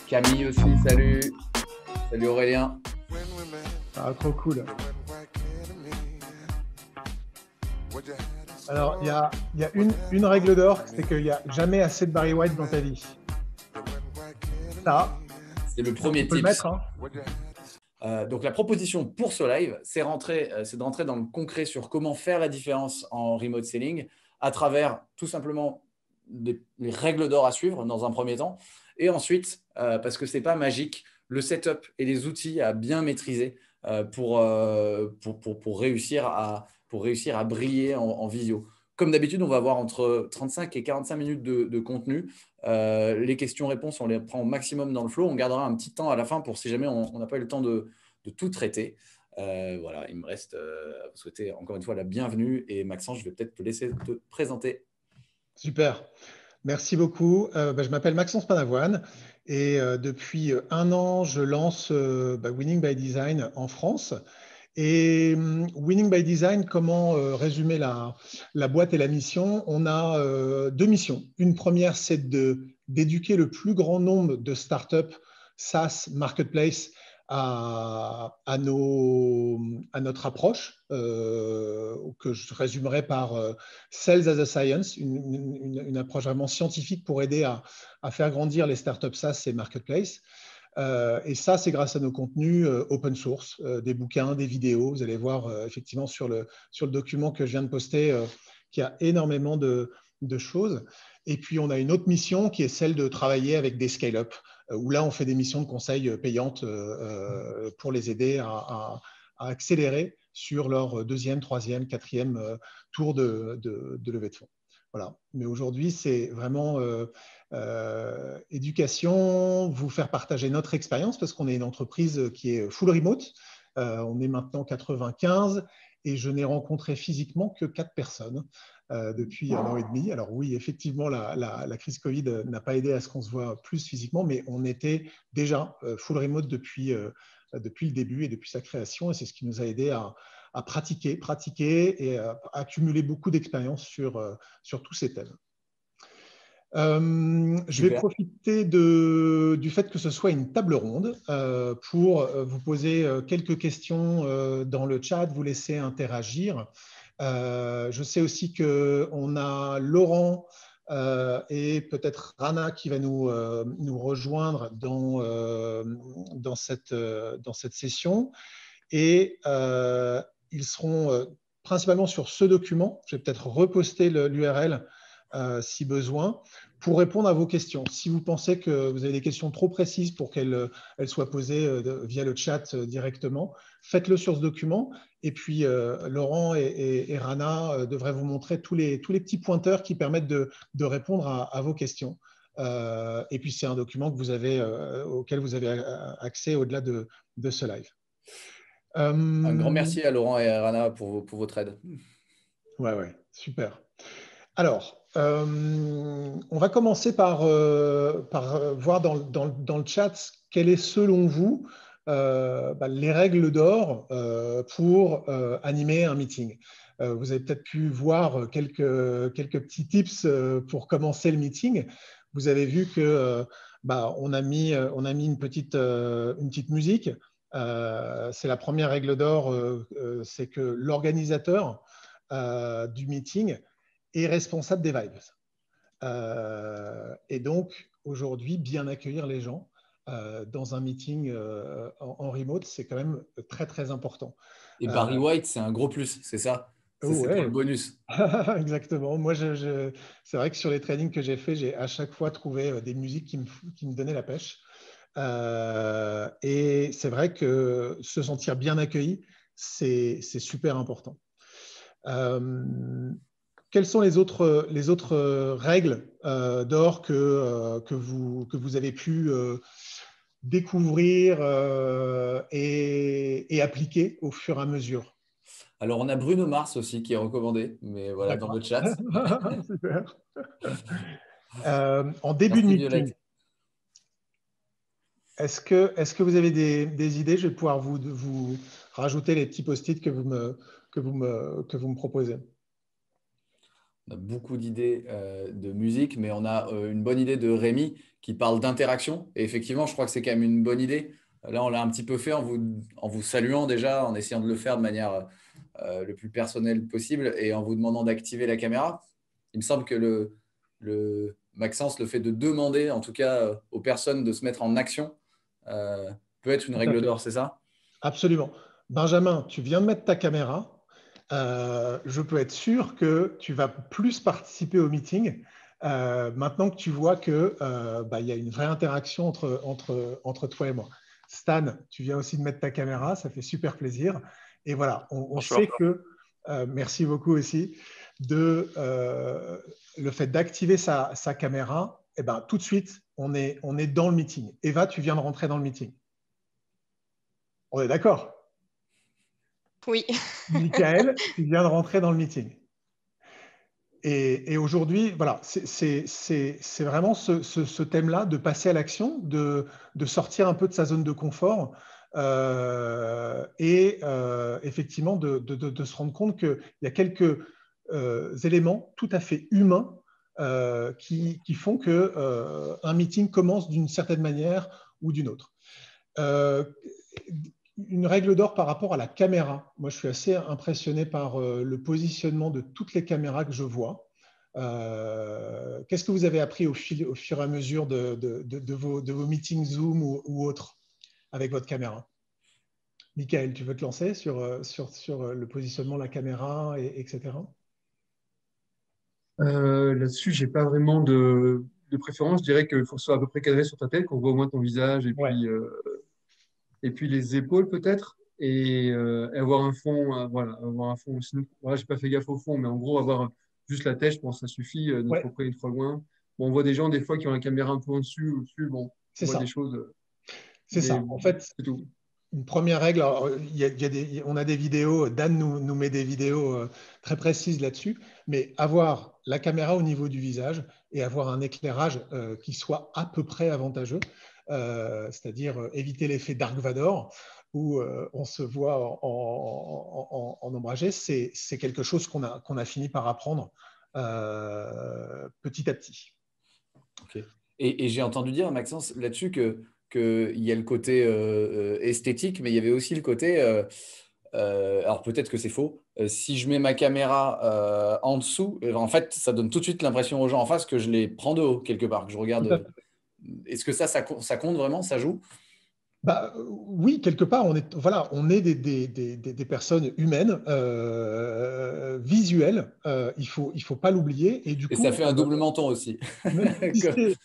Camille aussi, salut. Salut Aurélien. Ah, trop cool. Alors, il y a une règle d'or, c'est qu'il n'y a jamais assez de Barry White dans ta vie. Ça, c'est le premier on peut le tips. mettre, hein. Donc la proposition pour ce live, c'est de rentrer dans le concret sur comment faire la différence en remote selling à travers tout simplement les règles d'or à suivre dans un premier temps. Et ensuite, parce que ce n'est pas magique, le setup et les outils à bien maîtriser pour réussir à briller en visio. Comme d'habitude, on va avoir entre 35 et 45 minutes de contenu. Les questions-réponses, on les prend au maximum dans le flow. On gardera un petit temps à la fin pour si jamais on n'a pas eu le temps de tout traiter. Voilà, il me reste à vous souhaiter encore une fois la bienvenue. Et Maxence, je vais peut-être te laisser te présenter. Super. Merci beaucoup. Je m'appelle Maxence Panavoine et depuis 1 an, je lance Winning by Design en France. Et Winning by Design, comment résumer la boîte et la mission? On a 2 missions. Une première, c'est d'éduquer le plus grand nombre de startups SaaS Marketplace à notre approche, que je résumerai par Sales as a Science, une approche vraiment scientifique pour aider à faire grandir les startups SaaS et Marketplace. Et ça, c'est grâce à nos contenus open source, des bouquins, des vidéos. Vous allez voir effectivement sur le document que je viens de poster qu'il y a énormément de choses. Et puis, on a une autre mission qui est celle de travailler avec des scale-up, où là, on fait des missions de conseil payantes pour les aider à accélérer sur leur 2e, 3e, 4e tour de levée de fonds. Voilà. Mais aujourd'hui, c'est vraiment éducation, vous faire partager notre expérience parce qu'on est une entreprise qui est full remote. On est maintenant 95 et je n'ai rencontré physiquement que 4 personnes depuis 1 an et demi. Alors oui, effectivement, la crise Covid n'a pas aidé à ce qu'on se voit plus physiquement, mais on était déjà full remote depuis le début et depuis sa création. Et c'est ce qui nous a aidé à pratiquer et à accumuler beaucoup d'expérience sur tous ces thèmes. Je vais profiter du fait que ce soit une table ronde pour vous poser quelques questions dans le chat, vous laisser interagir. Je sais aussi qu'on a Laurent et peut-être Rana qui va nous rejoindre dans cette session. Et ils seront principalement sur ce document. Je vais peut-être reposter l'URL si besoin, pour répondre à vos questions. Si vous pensez que vous avez des questions trop précises pour qu'elles soient posées via le chat directement, faites-le sur ce document. Et puis, Laurent et Rana devraient vous montrer tous les petits pointeurs qui permettent de répondre à vos questions. Et puis, c'est un document auquel vous avez accès au-delà de ce live. Un grand merci à Laurent et à Rana pour votre aide. Ouais, super. Alors, on va commencer par voir dans le chat quelles est selon vous les règles d'or pour animer un meeting. Vous avez peut-être pu voir quelques petits tips pour commencer le meeting. Vous avez vu que on a mis une petite musique. C'est la première règle d'or, c'est que l'organisateur du meeting est responsable des vibes. Et donc, aujourd'hui, bien accueillir les gens dans un meeting en remote, c'est quand même très, très important. Et Barry White, c'est un gros plus, c'est ça? C'est pour le bonus. Exactement. Moi, c'est vrai que sur les trainings que j'ai faits, j'ai à chaque fois trouvé des musiques qui me donnaient la pêche. Et c'est vrai que se sentir bien accueilli, c'est super important. Quelles sont les autres règles d'or que vous avez pu découvrir et appliquer au fur et à mesure? Alors, on a Bruno Mars aussi qui est recommandé, mais voilà, dans le chat. Super. En début de meeting, est-ce que vous avez des idées? Je vais pouvoir vous rajouter les petits post-it que vous me proposez. On a beaucoup d'idées de musique, mais on a une bonne idée de Rémi qui parle d'interaction. Et effectivement, je crois que c'est quand même une bonne idée. Là, on l'a un petit peu fait en vous saluant déjà, en essayant de le faire de manière le plus personnelle possible et en vous demandant d'activer la caméra. Il me semble que Maxence, le fait de demander, en tout cas aux personnes de se mettre en action, peut être une Tout à règle fait. d'or, c'est ça? Absolument. Benjamin, tu viens de mettre ta caméra. Je peux être sûr que tu vas plus participer au meeting maintenant que tu vois que bah, y a une vraie interaction entre toi et moi. Stan, tu viens aussi de mettre ta caméra, ça fait super plaisir. Et voilà, on sait Bonjour. que, merci beaucoup aussi, le fait d'activer sa caméra, et ben, tout de suite, on est dans le meeting. Eva, tu viens de rentrer dans le meeting. On est d'accord? Oui. Michael, tu viens de rentrer dans le meeting. Et aujourd'hui, voilà, c'est vraiment ce thème-là de passer à l'action, de sortir un peu de sa zone de confort et effectivement de se rendre compte qu'il y a quelques éléments tout à fait humains qui font qu'un meeting commence d'une certaine manière ou d'une autre. Une règle d'or par rapport à la caméra. Moi, je suis assez impressionné par le positionnement de toutes les caméras que je vois. Qu'est-ce que vous avez appris au fur et à mesure de vos meetings Zoom ou autres avec votre caméra? Michael, tu veux te lancer sur le positionnement de la caméra, etc. Là-dessus, j'ai pas vraiment de préférence. Je dirais qu'il faut que ce soit à peu près cadré sur ta tête, qu'on voit au moins ton visage Ouais, et puis les épaules peut-être, et avoir un fond, voilà, avoir un fond. Sinon, voilà, j'ai pas fait gaffe au fond, mais en gros, avoir juste la tête, je pense que ça suffit, ni ouais, trop près ni trop loin. Bon, on voit des gens des fois qui ont la caméra un peu en dessus, au-dessus, bon, on c'est voit des ça. choses, C'est mais ça. En fait, c'est tout. une première règle, alors, on a des vidéos, Dan nous met des vidéos très précises là-dessus, mais avoir la caméra au niveau du visage et avoir un éclairage qui soit à peu près avantageux, c'est-à-dire éviter l'effet Dark Vador où on se voit en ombragé, c'est quelque chose qu'on a fini par apprendre petit à petit. Ok. Et j'ai entendu dire, Maxence, là-dessus qu'il y a le côté esthétique, mais il y avait aussi le côté, alors peut-être que c'est faux, si je mets ma caméra en dessous, en fait, ça donne tout de suite l'impression aux gens en face que je les prends de haut quelque part, que je regarde. Tout à fait. Est-ce que ça compte vraiment, ça joue? Bah, oui, quelque part, on est des personnes humaines, visuelles. Il faut pas l'oublier. Et du Et ça coup, fait un double menton aussi. même si c'est,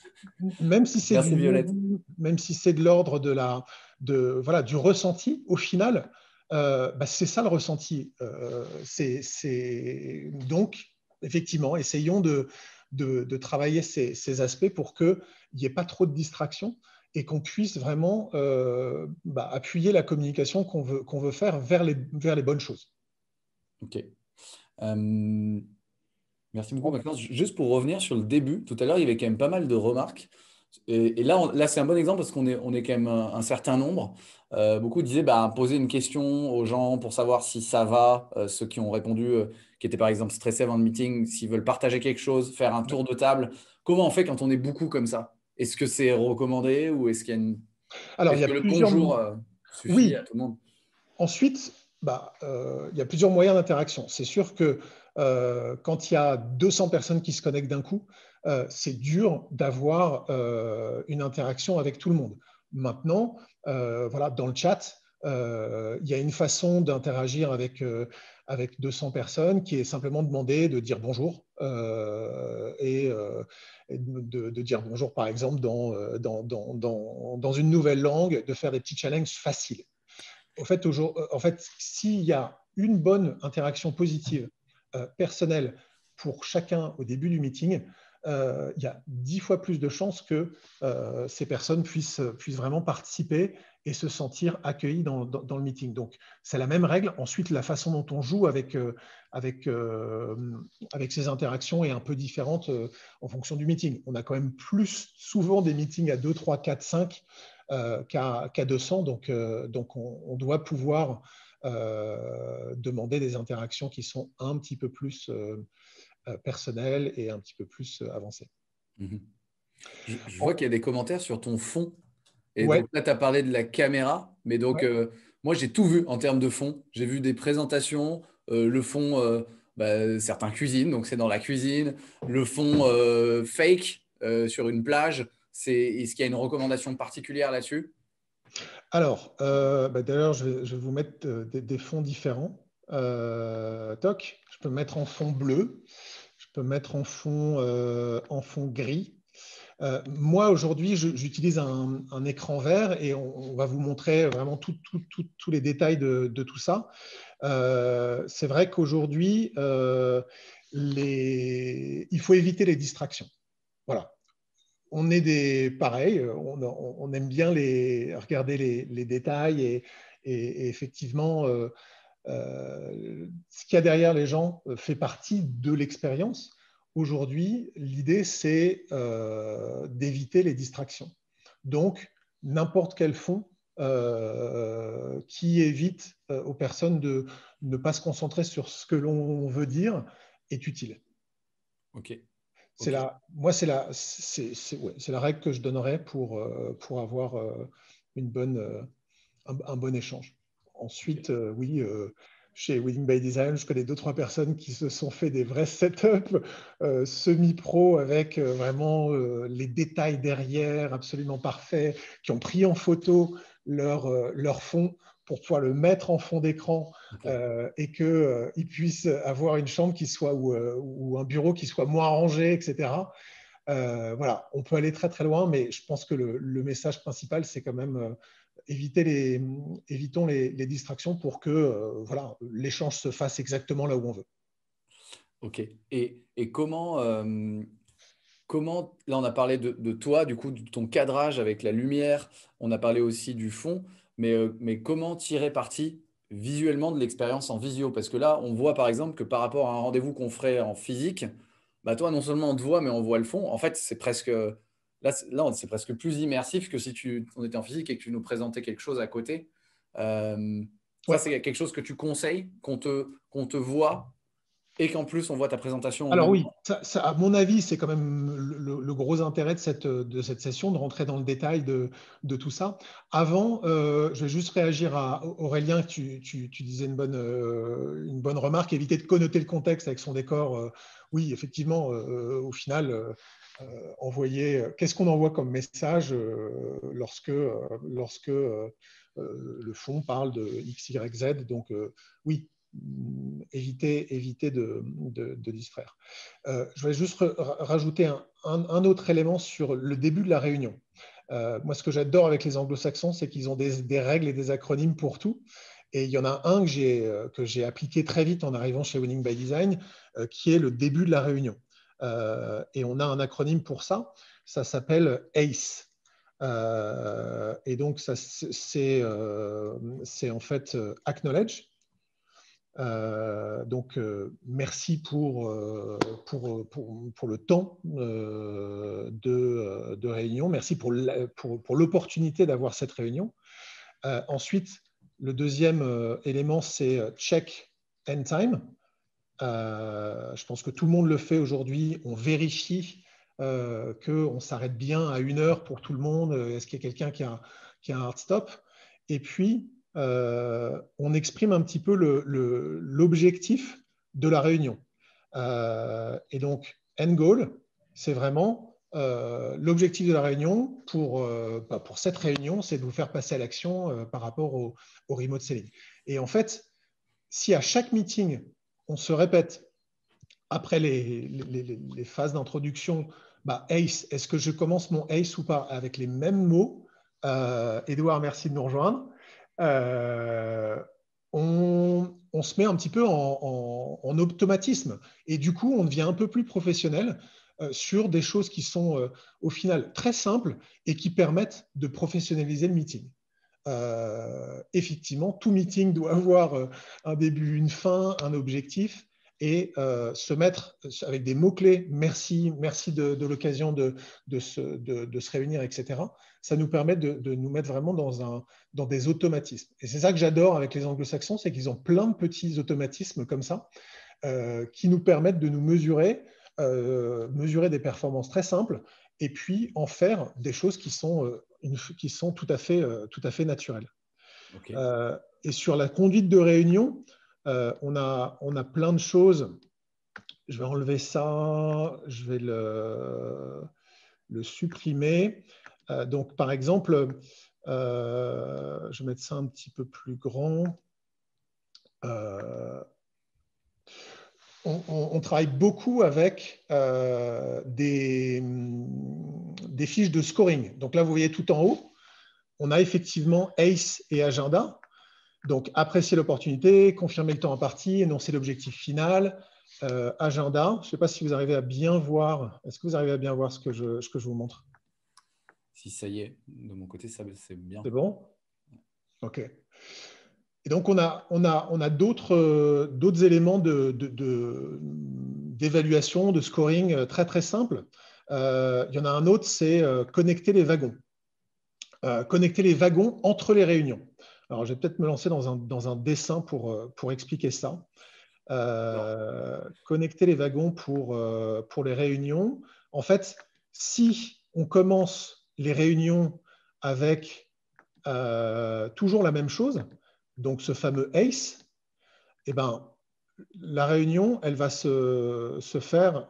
même si c'est Merci Violette. même si c'est de l'ordre voilà, du ressenti, au final, bah, c'est ça le ressenti. Donc, effectivement, essayons de travailler ces aspects pour qu'il n'y ait pas trop de distractions et qu'on puisse vraiment bah, appuyer la communication qu'on veut faire vers les bonnes choses. Ok. Merci beaucoup, Maxence. Juste pour revenir sur le début, tout à l'heure, il y avait quand même pas mal de remarques. Et là, là c'est un bon exemple parce on est quand même un certain nombre. Beaucoup disaient bah, poser une question aux gens pour savoir si ça va, ceux qui ont répondu, qui étaient par exemple stressés avant le meeting, s'ils veulent partager quelque chose, faire un tour de table. Comment on fait quand on est beaucoup comme ça? Est-ce que c'est recommandé ou est-ce qu'il y a Alors, il y est-ce a que le plusieurs... bonjour suffit à Oui, tout le monde? ensuite, bah, il y a plusieurs moyens d'interaction. C'est sûr que quand il y a 200 personnes qui se connectent d'un coup, c'est dur d'avoir une interaction avec tout le monde. Maintenant, voilà, dans le chat, il y a une façon d'interagir avec 200 personnes qui est simplement demander de dire bonjour et de dire bonjour, par exemple, dans une nouvelle langue, de faire des petits challenges faciles. En fait, s'il y a une bonne interaction positive personnelle pour chacun au début du meeting, il y a 10 fois plus de chances que ces personnes puissent vraiment participer et se sentir accueillies dans le meeting. Donc, c'est la même règle. Ensuite, la façon dont on joue avec ces interactions est un peu différente en fonction du meeting. On a quand même plus souvent des meetings à 2, 3, 4, 5 qu'à 200. Donc on doit pouvoir demander des interactions qui sont un petit peu plus personnelle et un petit peu plus avancée. Mhm. Je vois qu'il y a des commentaires sur ton fond. Et Ouais, donc là, tu as parlé de la caméra, mais donc ouais. moi, j'ai tout vu en termes de fond. J'ai vu des présentations, le fond, certains cuisines, donc c'est dans la cuisine, le fond fake sur une plage. Est-ce qu'il y a une recommandation particulière là-dessus? Alors, d'ailleurs, je vais vous mettre des fonds différents. Toc, je peux mettre en fond bleu, je peux mettre en fond gris. Moi, aujourd'hui, j'utilise un écran vert et on va vous montrer vraiment tous les détails de tout ça. C'est vrai qu'aujourd'hui, il faut éviter les distractions. Voilà. On est pareil, on aime bien regarder les détails et effectivement, ce qu'il y a derrière les gens fait partie de l'expérience. Aujourd'hui, l'idée, c'est d'éviter les distractions. Donc, n'importe quel fond qui évite aux personnes de ne pas se concentrer sur ce que l'on veut dire est utile. Ok. Ok. Moi, c'est la règle que je donnerais pour avoir un bon échange. Ensuite, Ok. oui, chez Winning by Design, je connais 2-3 personnes qui se sont fait des vrais setups semi-pro avec vraiment les détails derrière absolument parfaits, qui ont pris en photo leur fond pour pouvoir le mettre en fond d'écran Ok. et qu'ils puissent avoir une chambre qui soit ou un bureau qui soit moins rangé, etc. Voilà, on peut aller très très loin, mais je pense que le message principal, c'est quand même évitons les distractions pour que voilà, l'échange se fasse exactement là où on veut. Ok. Et comment, là on a parlé de toi, du coup, de ton cadrage avec la lumière, on a parlé aussi du fond, mais comment tirer parti visuellement de l'expérience en visio? Parce que là, on voit par exemple que par rapport à un rendez-vous qu'on ferait en physique, bah toi, non seulement on te voit, mais on voit le fond. En fait, c'est presque plus immersif que si on était en physique et que tu nous présentais quelque chose à côté. Euh, Ça, Ouais. c'est quelque chose que tu conseilles, qu'on te voit et qu'en plus on voit ta présentation en Alors même oui, temps. à mon avis, c'est quand même le gros intérêt de cette session, de rentrer dans le détail de tout ça. Avant, je vais juste réagir à Aurélien, tu disais une bonne remarque, éviter de connoter le contexte avec son décor. Oui, effectivement, au final, qu'est-ce qu'on envoie comme message lorsque le fond parle de X, Y, Z. Donc oui, éviter de distraire. Je vais juste rajouter un autre élément sur le début de la réunion. Moi, ce que j'adore avec les anglo-saxons, c'est qu'ils ont des règles et des acronymes pour tout. Et il y en a un que j'ai appliqué très vite en arrivant chez Winning by Design, qui est le début de la réunion. Et on a un acronyme pour ça. Ça s'appelle ACE. Et donc, c'est en fait Acknowledge. Donc, merci pour le temps de réunion. Merci pour l'opportunité d'avoir cette réunion. Ensuite, le deuxième élément, c'est check end time. Je pense que tout le monde le fait aujourd'hui. On vérifie qu'on s'arrête bien à 1 heure pour tout le monde. Est-ce qu'il y a quelqu'un qui a un hard stop? Et puis, on exprime un petit peu l'objectif de la réunion. Et donc, end goal, c'est vraiment l'objectif de la réunion pour cette réunion, c'est de vous faire passer à l'action par rapport au remote selling. Et en fait, si à chaque meeting, on se répète après les phases d'introduction, ACE, est-ce que je commence mon ACE ou pas avec les mêmes mots? Edouard, merci de nous rejoindre. On se met un petit peu en automatisme et du coup, on devient un peu plus professionnel sur des choses qui sont au final très simples et qui permettent de professionnaliser le meeting. Effectivement, tout meeting doit avoir un début, une fin, un objectif et se mettre avec des mots-clés, merci de l'occasion de se réunir, etc. Ça nous permet de nous mettre vraiment dans des automatismes. Et c'est ça que j'adore avec les anglo-saxons, c'est qu'ils ont plein de petits automatismes comme ça qui nous permettent de nous mesurer des performances très simples et puis en faire des choses qui sont tout à fait naturelles. Okay. Et sur la conduite de réunion, on a plein de choses. Je vais enlever ça, je vais le supprimer. Donc, par exemple, je vais mettre ça un petit peu plus grand. On travaille beaucoup avec des fiches de scoring. Donc là, vous voyez tout en haut, on a effectivement ACE et agenda. Donc, apprécier l'opportunité, confirmer le temps imparti, énoncer l'objectif final, agenda. Je ne sais pas si vous arrivez à bien voir. Est-ce que vous arrivez à bien voir ce que je vous montre? Si ça y est, de mon côté, c'est bien. C'est bon? OK. Et donc, on a d'autres éléments d'évaluation, de scoring très, très simples. Il y en a un autre, c'est connecter les wagons. Connecter les wagons entre les réunions. Alors, je vais peut-être me lancer dans un dessin pour expliquer ça. Connecter les wagons pour les réunions. En fait, si on commence les réunions avec toujours la même chose, donc ce fameux ACE, eh ben, la réunion, elle va se faire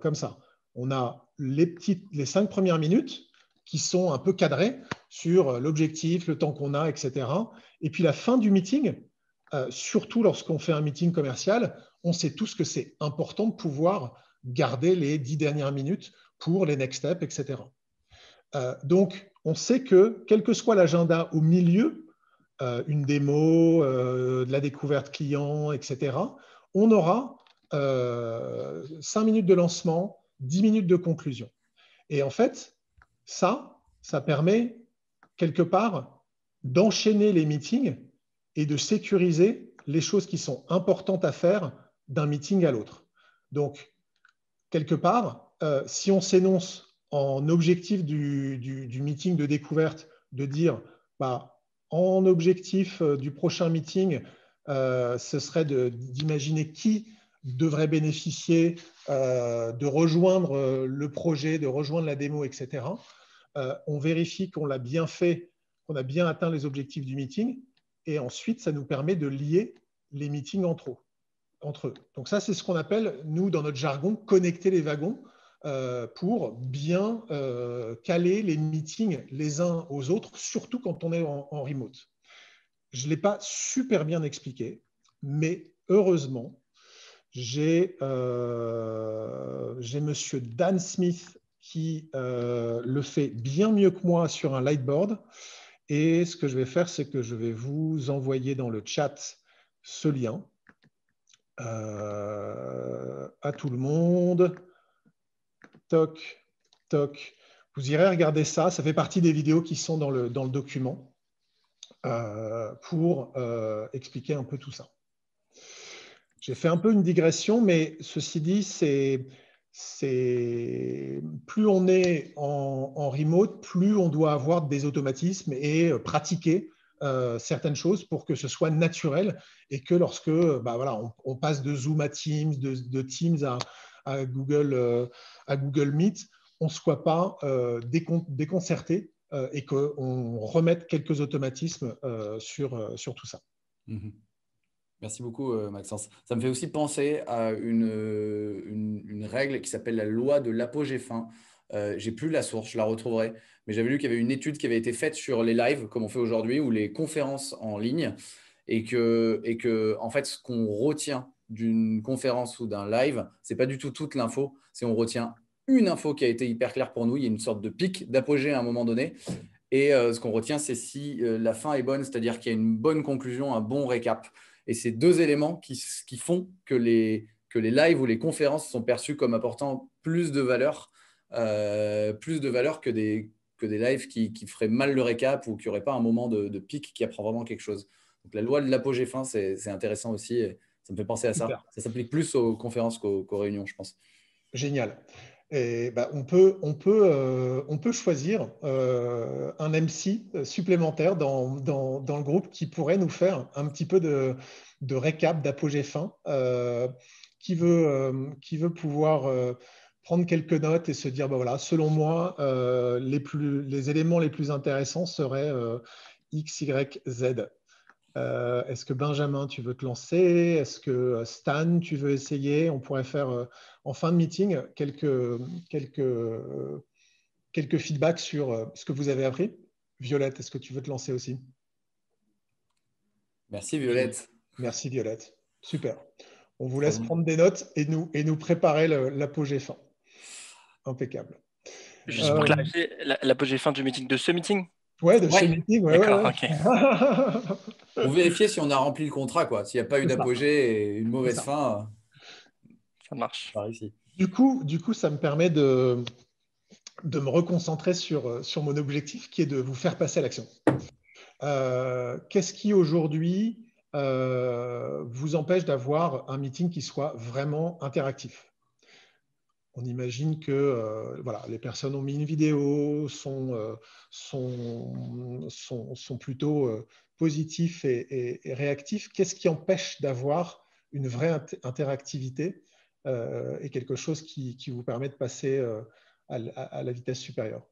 comme ça. On a les 5 premières minutes qui sont un peu cadrées sur l'objectif, le temps qu'on a, etc. Et puis la fin du meeting, surtout lorsqu'on fait un meeting commercial, on sait tous que c'est important de pouvoir garder les 10 dernières minutes pour les next steps, etc. Donc, on sait que, quel que soit l'agenda au milieu, une démo, de la découverte client, etc., on aura 5 minutes de lancement, 10 minutes de conclusion. Et en fait, ça permet quelque part d'enchaîner les meetings et de sécuriser les choses qui sont importantes à faire d'un meeting à l'autre. Donc, quelque part, si on s'énonce en objectif du meeting de découverte, de dire, en objectif du prochain meeting, ce serait d'imaginer qui devrait bénéficier de rejoindre le projet, de rejoindre la démo, etc. On vérifie qu'on l'a bien fait, qu'on a bien atteint les objectifs du meeting, et ensuite, ça nous permet de lier les meetings entre eux. Donc ça, c'est ce qu'on appelle, nous, dans notre jargon, connecter les wagons pour bien caler les meetings les uns aux autres, surtout quand on est en remote. Je ne l'ai pas super bien expliqué, mais heureusement, j'ai monsieur Dan Smith qui le fait bien mieux que moi sur un Lightboard. Et ce que je vais faire, c'est que je vais vous envoyer dans le chat ce lien à tout le monde. Toc, toc. Vous irez regarder ça. Ça fait partie des vidéos qui sont dans le document pour expliquer un peu tout ça. J'ai fait un peu une digression, mais ceci dit, plus on est en remote, plus on doit avoir des automatismes et pratiquer certaines choses pour que ce soit naturel et que lorsque voilà, on passe de Zoom à Teams, de Teams à Google Meet, on ne soit pas déconcerté et qu'on remette quelques automatismes sur tout ça. Mm-hmm. Merci beaucoup, Maxence. Ça me fait aussi penser à une règle qui s'appelle la loi de l'apogée fin. J'ai plus la source, je la retrouverai. Mais j'avais lu qu'il y avait une étude qui avait été faite sur les lives, comme on fait aujourd'hui, ou les conférences en ligne. Et que en fait, ce qu'on retient d'une conférence ou d'un live, ce n'est pas du tout toute l'info. C'est on retient une info qui a été hyper claire pour nous. Il y a une sorte de pic d'apogée à un moment donné. Et ce qu'on retient, c'est si la fin est bonne, c'est-à-dire qu'il y a une bonne conclusion, un bon récap. Et c'est deux éléments qui font que les lives ou les conférences sont perçus comme apportant plus de valeur que des lives qui feraient mal le récap ou qui n'auraient pas un moment de pic qui apprend vraiment quelque chose. Donc la loi de l'apogée fin, c'est intéressant aussi. Et ça me fait penser à ça. Super. Ça s'applique plus aux conférences qu'aux réunions, je pense. Génial. Et bah, on peut choisir un MC supplémentaire dans le groupe qui pourrait nous faire un petit peu de récap, d'apogée fin, qui veut pouvoir prendre quelques notes et se dire, bah voilà, selon moi, les éléments les plus intéressants seraient X, Y, Z. Est-ce que Benjamin, tu veux te lancer? Est-ce que Stan, tu veux essayer? On pourrait faire en fin de meeting quelques feedbacks sur ce que vous avez appris. Violette, est-ce que tu veux te lancer aussi? Merci Violette. Merci Violette. Super. On vous Trop laisse bien. prendre des notes et nous préparer l'apogée fin. Impeccable. Juste pour clarifier, l'apogée fin du meeting, de ce meeting? Ouais, de ce Ouais. meeting. Ouais, D'accord, ouais. ok. Pour vérifier si on a rempli le contrat, quoi. S'il n'y a pas eu C'est ça. d'apogée et une C'est mauvaise ça. fin, Ça marche. par ici. Du coup, ça me permet de me reconcentrer sur mon objectif qui est de vous faire passer à l'action. Qu'est-ce qui aujourd'hui vous empêche d'avoir un meeting qui soit vraiment interactif? On imagine que voilà, les personnes ont mis une vidéo, sont plutôt positifs et réactifs. Qu'est-ce qui empêche d'avoir une vraie interactivité et quelque chose qui vous permet de passer à la vitesse supérieure?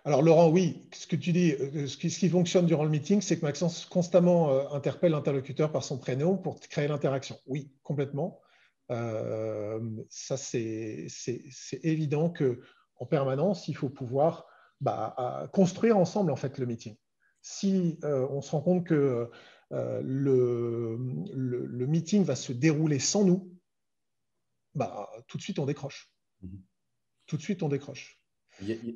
Alors Laurent, oui, ce que tu dis, ce qui fonctionne durant le meeting, c'est que Maxence constamment interpelle l'interlocuteur par son prénom pour créer l'interaction. Oui, complètement. Ça, c'est évident qu'en permanence, il faut pouvoir construire ensemble en fait le meeting. Si on se rend compte que le meeting va se dérouler sans nous, tout de suite on décroche. Tout de suite on décroche.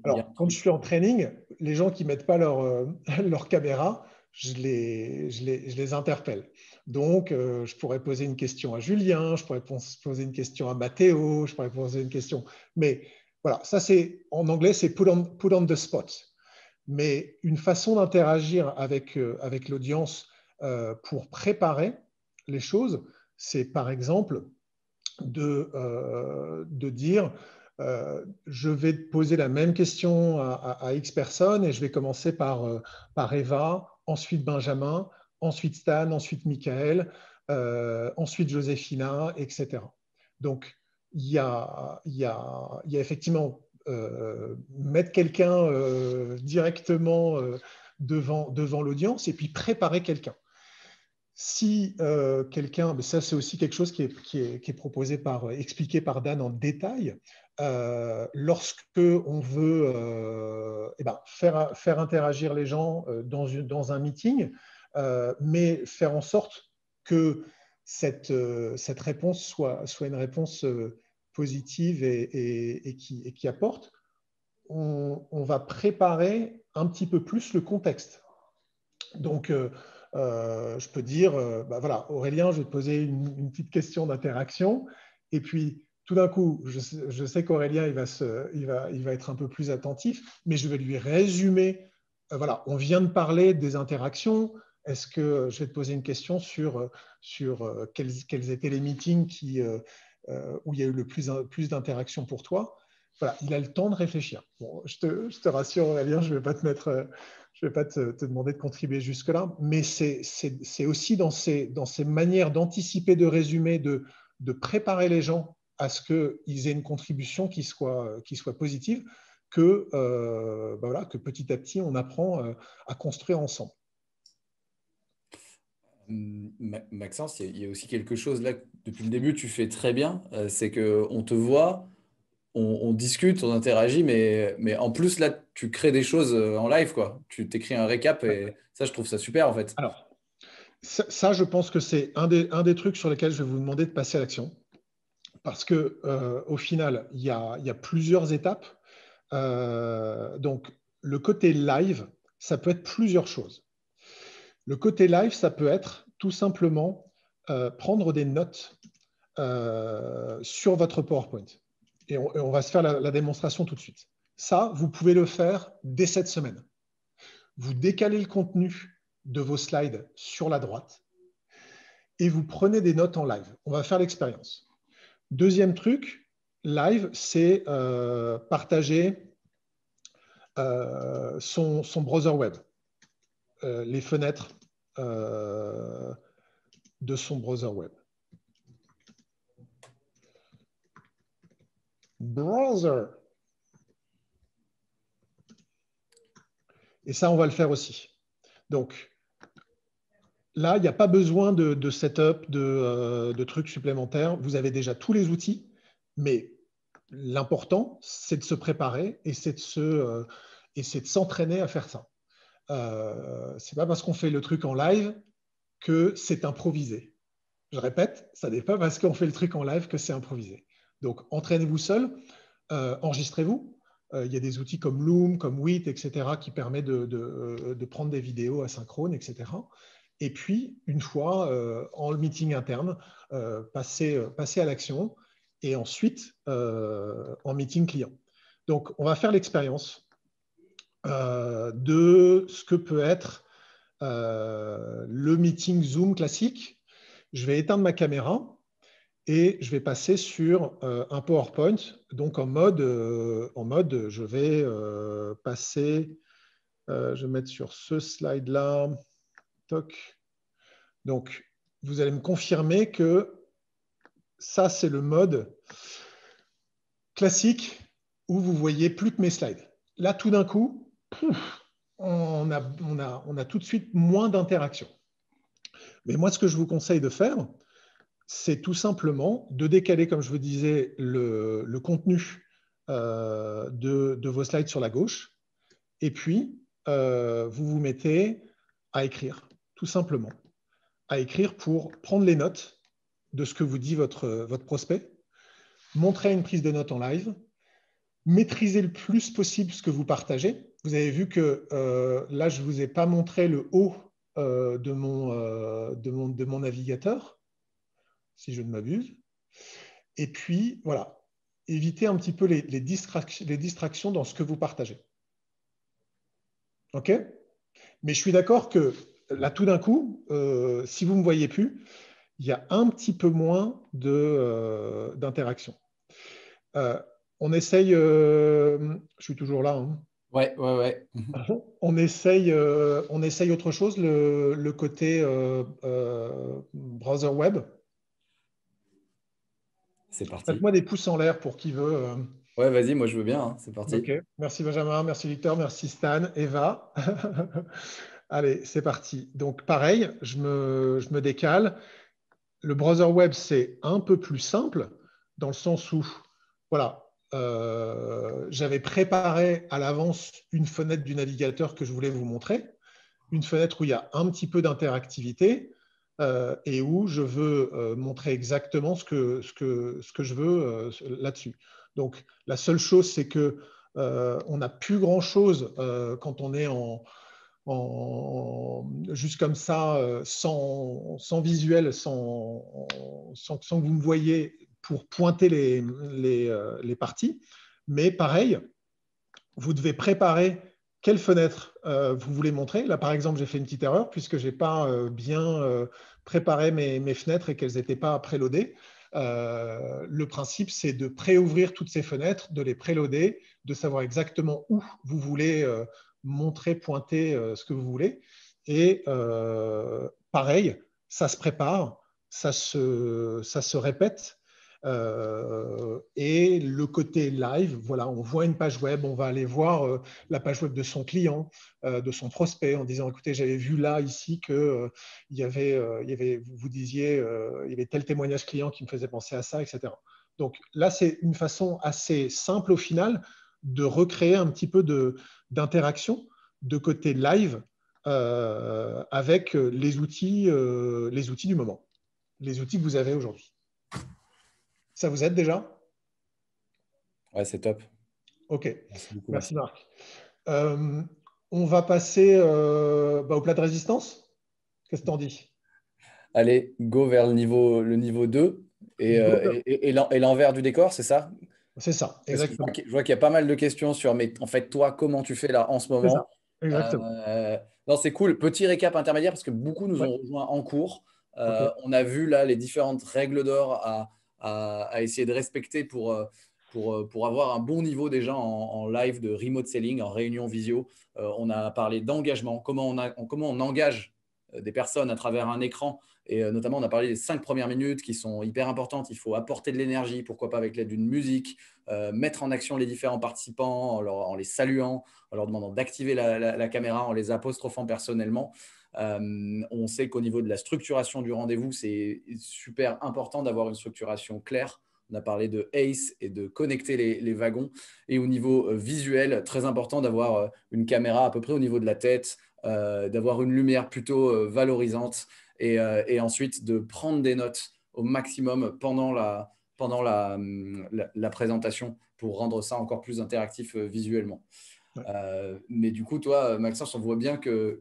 Alors, quand je suis en training, les gens qui ne mettent pas leur caméra, je les interpelle. Donc, je pourrais poser une question à Julien, je pourrais poser une question à Mathéo, je pourrais poser une question. Mais voilà, ça c'est en anglais, c'est put on the spot. Mais une façon d'interagir avec l'audience pour préparer les choses, c'est par exemple de dire je vais te poser la même question à X personnes et je vais commencer par Eva, ensuite Benjamin, ensuite Stan, ensuite Michael, ensuite Joséphina, etc. Donc, il y a effectivement mettre quelqu'un directement devant l'audience et puis préparer quelqu'un. Si quelqu'un, mais ça c'est aussi quelque chose qui est proposé expliqué par Dan en détail, lorsque on veut faire interagir les gens dans un meeting, mais faire en sorte que cette réponse soit une réponse positive et qui apporte, on va préparer un petit peu plus le contexte. Donc, je peux dire, voilà, Aurélien, je vais te poser une petite question d'interaction. Et puis, tout d'un coup, je sais qu'Aurélien, il va être un peu plus attentif, mais je vais lui résumer. Voilà, on vient de parler des interactions. Est-ce que je vais te poser une question sur quels étaient les meetings où il y a eu le plus d'interactions pour toi? Voilà, il a le temps de réfléchir. Bon, je te rassure, Aurélien, je ne vais pas te demander de contribuer jusque-là, mais c'est aussi dans ces manières d'anticiper, de résumer, de préparer les gens à ce qu'ils aient une contribution qui soit positive, que petit à petit, on apprend à construire ensemble. Maxence, il y a aussi quelque chose là, que depuis le début, tu fais très bien, c'est qu'on te voit, on discute, on interagit, mais en plus, là, tu crées des choses en live, quoi. Tu t'écris un récap et ça, je trouve ça super, en fait. Alors, ça je pense que c'est un des trucs sur lesquels je vais vous demander de passer à l'action. Parce qu'au final, il y a plusieurs étapes. Donc, le côté live, ça peut être plusieurs choses. Le côté live, ça peut être tout simplement prendre des notes sur votre PowerPoint. Et on va se faire la démonstration tout de suite. Ça, vous pouvez le faire dès cette semaine. Vous décalez le contenu de vos slides sur la droite et vous prenez des notes en live. On va faire l'expérience. Deuxième truc, live, c'est partager son browser web, les fenêtres de son browser web. Browser. Et ça, on va le faire aussi. Donc, là, il n'y a pas besoin de setup, de trucs supplémentaires. Vous avez déjà tous les outils, mais l'important, c'est de se préparer et c'est de s'entraîner à faire ça. Ce n'est pas parce qu'on fait le truc en live que c'est improvisé. Je répète, ça n'est pas parce qu'on fait le truc en live que c'est improvisé. Donc, entraînez-vous seul, enregistrez-vous. Il y a des outils comme Loom, comme Wit, etc., qui permettent de prendre des vidéos asynchrones, etc. Et puis, une fois en meeting interne, passer à l'action et ensuite en meeting client. Donc, on va faire l'expérience de ce que peut être le meeting Zoom classique. Je vais éteindre ma caméra et je vais passer sur un PowerPoint. Donc, en mode je vais passer, je vais mettre sur ce slide-là. Toc. Donc, vous allez me confirmer que ça, c'est le mode classique où vous voyez plus que mes slides. Là, tout d'un coup, on a tout de suite moins d'interaction. Mais moi, ce que je vous conseille de faire, c'est tout simplement de décaler, comme je vous disais, le contenu de vos slides sur la gauche. Et puis, vous vous mettez à écrire, tout simplement. À écrire pour prendre les notes de ce que vous dit votre prospect, montrer une prise de notes en live, maîtriser le plus possible ce que vous partagez. Vous avez vu que là, je ne vous ai pas montré le haut de mon navigateur, si je ne m'abuse. Et puis, voilà, évitez un petit peu les distractions dans ce que vous partagez. OK? Mais je suis d'accord que là, tout d'un coup, si vous ne me voyez plus, il y a un petit peu moins d'interaction. On essaye, je suis toujours là. Hein. Ouais. On essaye autre chose, le côté browser web. C'est parti. Faites-moi des pouces en l'air pour qui veut. Ouais, vas-y, moi je veux bien, hein. C'est parti. Ok, merci Benjamin, merci Victor, merci Stan, Eva. Allez, c'est parti. Donc pareil, je me décale. Le browser web, c'est un peu plus simple dans le sens où, voilà, j'avais préparé à l'avance une fenêtre du navigateur que je voulais vous montrer, une fenêtre où il y a un petit peu d'interactivité et où je veux montrer exactement ce que je veux là-dessus. Donc, la seule chose, c'est que on n'a plus grand-chose quand on est juste comme ça, sans visuel, sans que vous me voyez pour pointer les parties. Mais pareil, vous devez préparer quelle fenêtre vous voulez montrer. Là, par exemple, j'ai fait une petite erreur puisque je n'ai pas bien préparé mes fenêtres et qu'elles n'étaient pas préloadées. Le principe, c'est de préouvrir toutes ces fenêtres, de les préloader, de savoir exactement où vous voulez montrer, pointer ce que vous voulez. Et pareil, ça se prépare, ça se répète. Et le côté live, voilà, on voit une page web, on va aller voir la page web de son client, de son prospect, en disant, écoutez, j'avais vu là, ici, que il y avait, vous disiez, il y avait tel témoignage client qui me faisait penser à ça, etc. Donc là, c'est une façon assez simple au final de recréer un petit peu d'interaction de côté live avec les outils du moment, les outils que vous avez aujourd'hui. Ça vous aide déjà? Ouais, c'est top. OK. Merci beaucoup. Merci Marc. On va passer au plat de résistance. Qu'est-ce que tu en dis? Allez, go vers le niveau 2 et l'envers du décor, c'est ça? C'est ça, Parce que exactement. je vois qu'il y a pas mal de questions sur, mais en fait, toi, comment tu fais là en ce C'est ça, moment? exactement. Non, c'est cool. Petit récap intermédiaire parce que beaucoup nous Ouais. ont rejoints en cours. OK. On a vu là les différentes règles d'or à à essayer de respecter pour avoir un bon niveau déjà en live de remote selling, en réunion visio. On a parlé d'engagement, comment on engage des personnes à travers un écran. Et notamment, on a parlé des 5 premières minutes qui sont hyper importantes. Il faut apporter de l'énergie, pourquoi pas avec l'aide d'une musique, mettre en action les différents participants en les saluant, en leur demandant d'activer la caméra, en les apostrophant personnellement. On sait qu'au niveau de la structuration du rendez-vous, c'est super important d'avoir une structuration claire. On a parlé de ACE et de connecter les wagons. Et au niveau visuel, très important d'avoir une caméra à peu près au niveau de la tête, d'avoir une lumière plutôt valorisante et ensuite de prendre des notes au maximum pendant la présentation pour rendre ça encore plus interactif visuellement. Ouais. Mais du coup, toi, Maxence, on voit bien que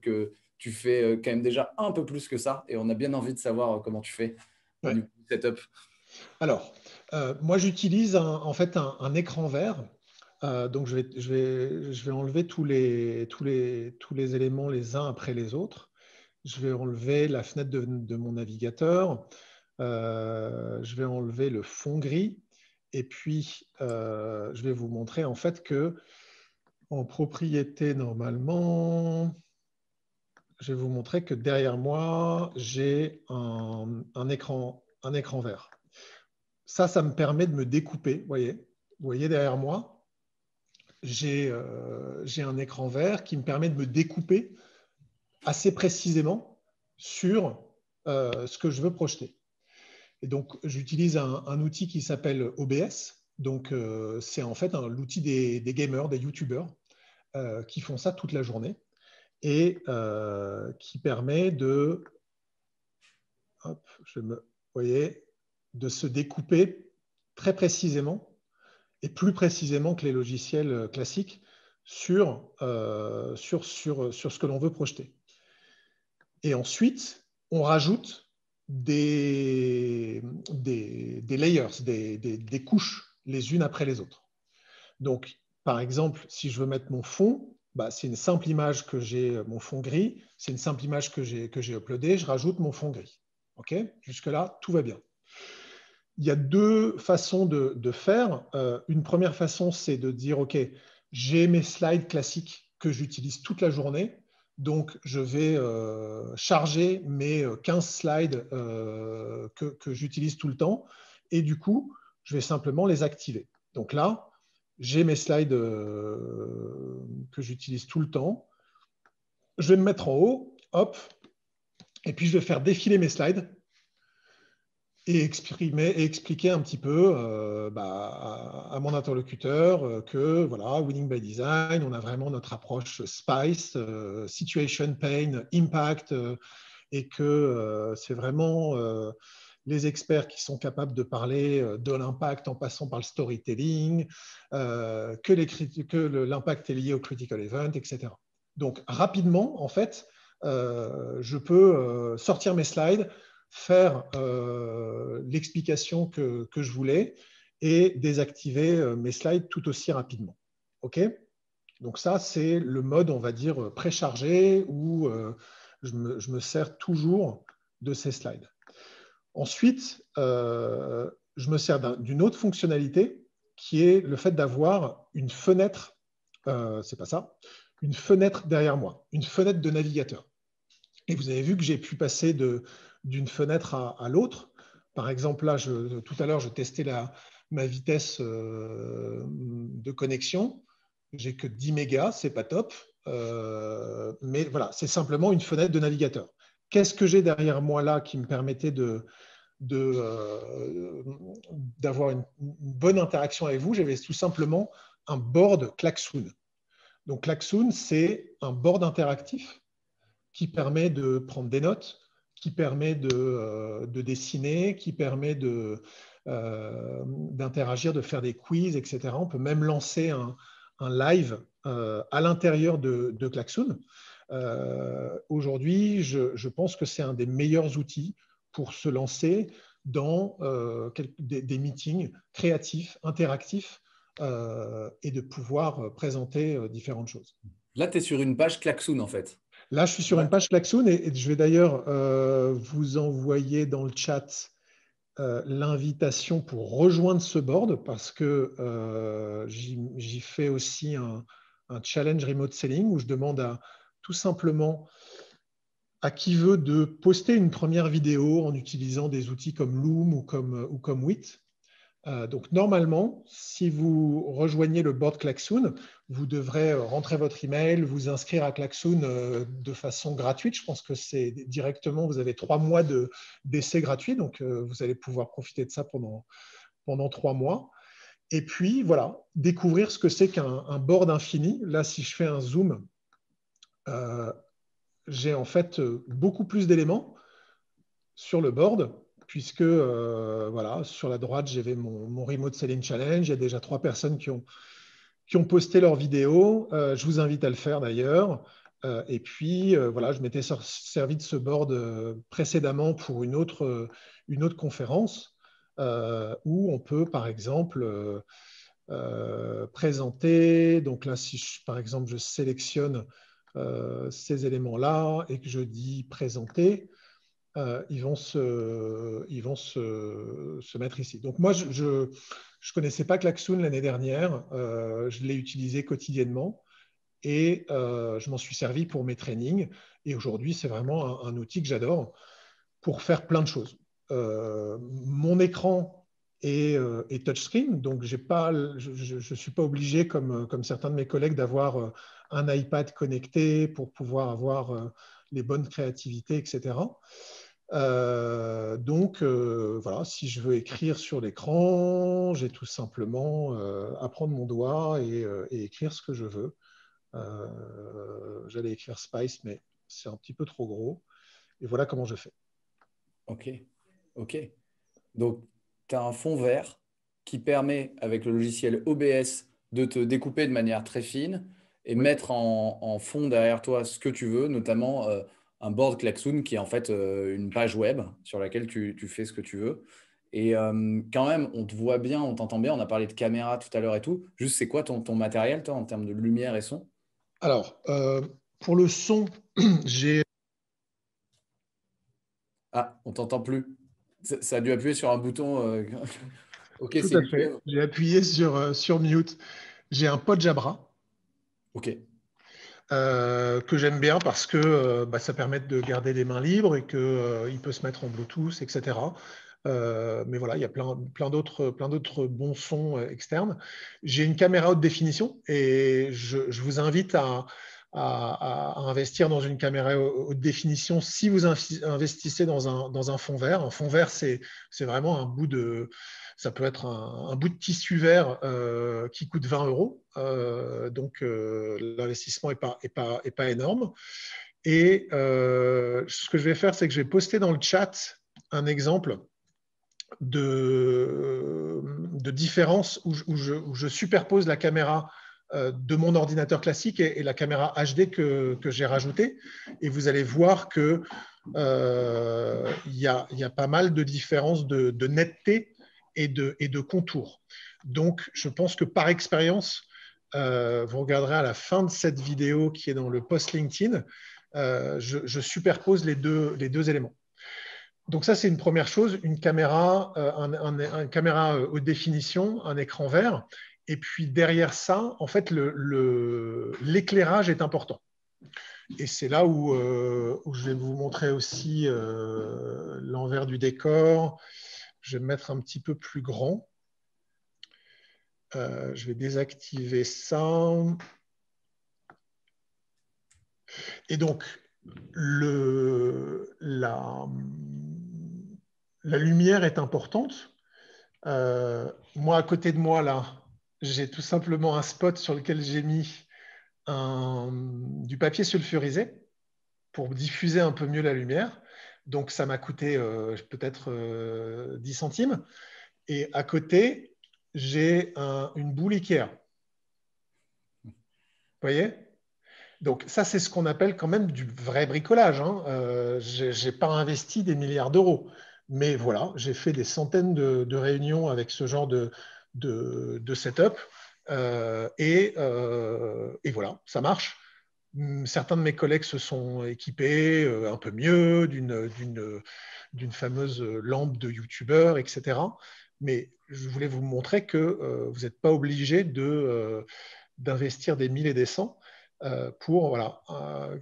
tu fais quand même déjà un peu plus que ça et on a bien envie de savoir comment tu fais au niveau du setup. Alors, moi, j'utilise en fait un écran vert. Donc, je vais enlever tous les éléments les uns après les autres. Je vais enlever la fenêtre de mon navigateur. Je vais enlever le fond gris. Et puis, je vais vous montrer en fait que en propriété, normalement, je vais vous montrer que derrière moi, j'ai un écran vert. Ça me permet de me découper. Vous voyez derrière moi, j'ai un écran vert qui me permet de me découper assez précisément sur ce que je veux projeter. Et donc, j'utilise un outil qui s'appelle OBS. Donc, c'est en fait l'outil des gamers, des YouTubers qui font ça toute la journée et qui permet de, vous voyez, de se découper très précisément et plus précisément que les logiciels classiques sur ce que l'on veut projeter. Et ensuite, on rajoute des layers, des couches les unes après les autres. Donc, par exemple, si je veux mettre mon fond, c'est une simple image que j'ai, mon fond gris, c'est une simple image que j'ai uploadée, je rajoute mon fond gris. OK ? Jusque-là, tout va bien. Il y a deux façons de faire. Une première façon, c'est de dire, OK, j'ai mes slides classiques que j'utilise toute la journée. Donc, je vais charger mes 15 slides que j'utilise tout le temps. Et du coup, je vais simplement les activer. Donc là, j'ai mes slides que j'utilise tout le temps. Je vais me mettre en haut, hop, et puis je vais faire défiler mes slides et expliquer un petit peu à mon interlocuteur que voilà, Winning by Design, on a vraiment notre approche SPICE, Situation, Pain, Impact, et que c'est vraiment les experts qui sont capables de parler de l'impact en passant par le storytelling, que l'impact est lié au critical event, etc. Donc, rapidement, en fait, je peux sortir mes slides, faire l'explication que je voulais et désactiver mes slides tout aussi rapidement. OK ? Donc ça, c'est le mode, on va dire, préchargé où je me sers toujours de ces slides. Ensuite, je me sers d'une autre fonctionnalité qui est le fait d'avoir une fenêtre, c'est pas ça, une fenêtre derrière moi, une fenêtre de navigateur. Et vous avez vu que j'ai pu passer d'une fenêtre à l'autre. Par exemple, là, tout à l'heure, je testais ma vitesse de connexion. J'ai que 10 mégas, c'est pas top. Mais voilà, c'est simplement une fenêtre de navigateur. Qu'est-ce que j'ai derrière moi là qui me permettait d'avoir une bonne interaction avec vous? J'avais tout simplement un board Klaxoon. Donc, Klaxoon, c'est un board interactif qui permet de prendre des notes, qui permet de dessiner, qui permet d'interagir, de faire des quiz, etc. On peut même lancer un live à l'intérieur de Klaxoon. Aujourd'hui, je pense que c'est un des meilleurs outils pour se lancer dans des meetings créatifs, interactifs, et de pouvoir présenter différentes choses. Là, tu es sur une page Klaxoon, en fait. Là, je suis sur une page Klaxoon et je vais d'ailleurs vous envoyer dans le chat l'invitation pour rejoindre ce board parce que j'y fais aussi un challenge remote selling où je demande tout simplement à qui veut de poster une première vidéo en utilisant des outils comme Loom ou comme Wit. Donc, normalement, si vous rejoignez le board Klaxoon, vous devrez rentrer votre email, vous inscrire à Klaxoon de façon gratuite. Je pense que c'est directement, vous avez 3 mois d'essai gratuit, donc vous allez pouvoir profiter de ça pendant 3 mois. Et puis, voilà, découvrir ce que c'est qu'un board infini. Là, si je fais un zoom, j'ai en fait beaucoup plus d'éléments sur le board, puisque voilà, sur la droite, j'avais mon Remote Selling Challenge. Il y a déjà 3 personnes qui ont posté leur vidéo. Je vous invite à le faire d'ailleurs. Et puis, voilà, je m'étais servi de ce board précédemment pour une autre conférence où on peut, par exemple, présenter. Donc là, si par exemple, je sélectionne ces éléments-là et que je dis présenter, ils vont se mettre ici. Donc moi, je ne connaissais pas Klaxoon l'année dernière. Je l'ai utilisé quotidiennement et je m'en suis servi pour mes trainings. Et aujourd'hui, c'est vraiment un outil que j'adore pour faire plein de choses. Mon écran est touchscreen, donc je ne suis pas obligé, comme certains de mes collègues, d'avoir un iPad connecté pour pouvoir avoir les bonnes créativités, etc. Donc, voilà, si je veux écrire sur l'écran, j'ai tout simplement à prendre mon doigt et écrire ce que je veux. J'allais écrire Spice, mais c'est un petit peu trop gros. Et voilà comment je fais. Ok, ok. Donc, tu as un fond vert qui permet, avec le logiciel OBS, de te découper de manière très fine et Oui. mettre en fond derrière toi ce que tu veux, notamment un board Klaxoon qui est en fait une page web sur laquelle tu fais ce que tu veux. Et quand même, on te voit bien, on t'entend bien. On a parlé de caméra tout à l'heure et tout. Juste, c'est quoi ton matériel, toi, en termes de lumière et son? Alors, pour le son, j'ai... Ah, on t'entend plus. Ça a dû appuyer sur un bouton. Ok, Tout c'est à muté. fait. J'ai appuyé sur Mute. J'ai un pod Jabra Ok. que j'aime bien parce que ça permet de garder les mains libres et qu'il peut se mettre en Bluetooth, etc. Mais voilà, il y a plein d'autres bons sons externes. J'ai une caméra haute définition et je vous invite à investir dans une caméra haute définition si vous investissez dans un fond vert. Un fond vert, c'est vraiment un bout de... Ça peut être un bout de tissu vert qui coûte 20 euros. Donc, l'investissement n'est pas énorme. Et ce que je vais faire, c'est que je vais poster dans le chat un exemple de différence où je superpose la caméra de mon ordinateur classique et la caméra HD que j'ai rajoutée. Et vous allez voir qu'il y a pas mal de différences de netteté et de contours. Donc, je pense que par expérience, vous regarderez à la fin de cette vidéo qui est dans le post LinkedIn, je superpose les deux éléments. Donc ça, c'est une première chose, une caméra, un caméra haute définition, un écran vert. Et puis derrière ça, en fait, l'éclairage est important. Et c'est là où je vais vous montrer aussi l'envers du décor. Je vais me mettre un petit peu plus grand. Je vais désactiver ça. Et donc, la lumière est importante. Moi, à côté de moi, là, j'ai tout simplement un spot sur lequel j'ai mis du papier sulfurisé pour diffuser un peu mieux la lumière. Donc, ça m'a coûté peut-être 10 centimes. Et à côté, j'ai une boule Ikea. Vous voyez? Donc, ça, c'est ce qu'on appelle quand même du vrai bricolage. Hein. Je n'ai pas investi des milliards d'euros. Mais voilà, j'ai fait des centaines de réunions avec ce genre de setup. Et voilà, ça marche. Certains de mes collègues se sont équipés un peu mieux d'une fameuse lampe de YouTubeur, etc. Mais je voulais vous montrer que vous n'êtes pas obligé d'investir des 1000 et des cents pour, voilà,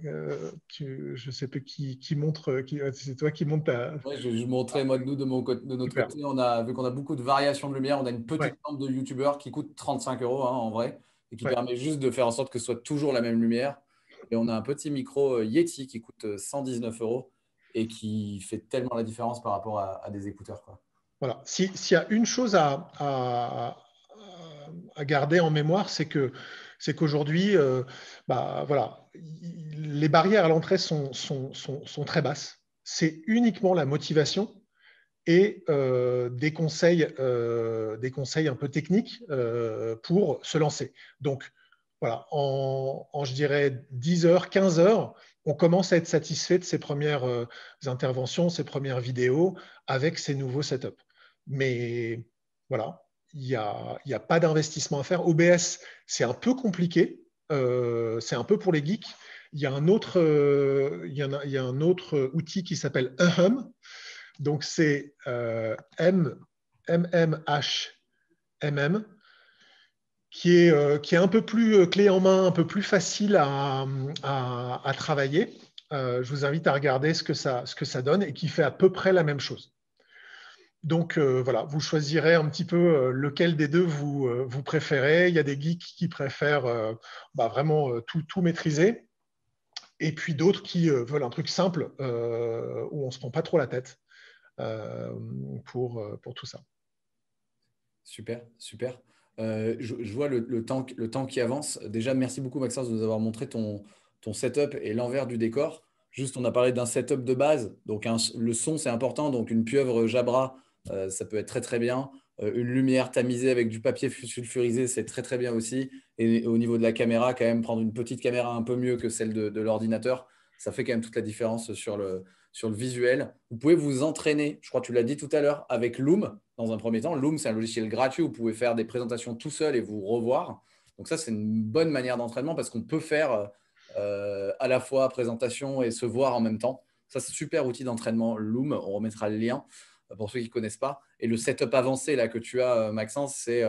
je ne sais plus qui montre, c'est toi qui monte ta… Ouais, je montrais, moi, nous, de notre Super. côté, vu qu'on a beaucoup de variations de lumière, on a une Ouais, petite lampe de YouTuber qui coûte 35 euros en vrai, et qui ouais. permet juste de faire en sorte que ce soit toujours la même lumière. Et on a un petit micro Yeti qui coûte 119 euros et qui fait tellement la différence par rapport à des écouteurs, quoi. Voilà. S'il y a une chose à garder en mémoire, c'est qu'aujourd'hui, voilà, les barrières à l'entrée sont très basses. C'est uniquement la motivation et des conseils un peu techniques pour se lancer. Donc, voilà, je dirais 10 heures, 15 heures, on commence à être satisfait de ses premières interventions, ses premières vidéos avec ces nouveaux setups. Mais voilà, il y a pas d'investissement à faire. OBS, c'est un peu compliqué, c'est un peu pour les geeks. Il y a un autre, il y a un autre outil qui s'appelle Uhum. Donc, c'est MMHMM, qui est un peu plus clé en main, un peu plus facile à travailler. Je vous invite à regarder ce que ça donne et qui fait à peu près la même chose. Donc, voilà, vous choisirez un petit peu lequel des deux vous préférez. Il y a des geeks qui préfèrent vraiment tout maîtriser. Et puis d'autres qui veulent un truc simple où on ne se prend pas trop la tête pour tout ça. Super, super. Je vois le temps qui avance. Déjà, merci beaucoup, Maxence, de nous avoir montré ton setup et l'envers du décor. Juste, on a parlé d'un setup de base. Donc, le son, c'est important. Donc, une pieuvre Jabra, ça peut être très, très bien. Une lumière tamisée avec du papier sulfurisé, c'est très, très bien aussi. Et au niveau de la caméra, quand même, prendre une petite caméra un peu mieux que celle de l'ordinateur, ça fait quand même toute la différence sur le visuel. Vous pouvez vous entraîner, je crois que tu l'as dit tout à l'heure, avec Loom dans un premier temps. Loom, c'est un logiciel gratuit où vous pouvez faire des présentations tout seul et vous revoir. Donc ça, c'est une bonne manière d'entraînement parce qu'on peut faire à la fois présentation et se voir en même temps. Ça, c'est un super outil d'entraînement, Loom. On remettra le lien pour ceux qui ne connaissent pas. Et le setup avancé là, que tu as, Maxence, c'est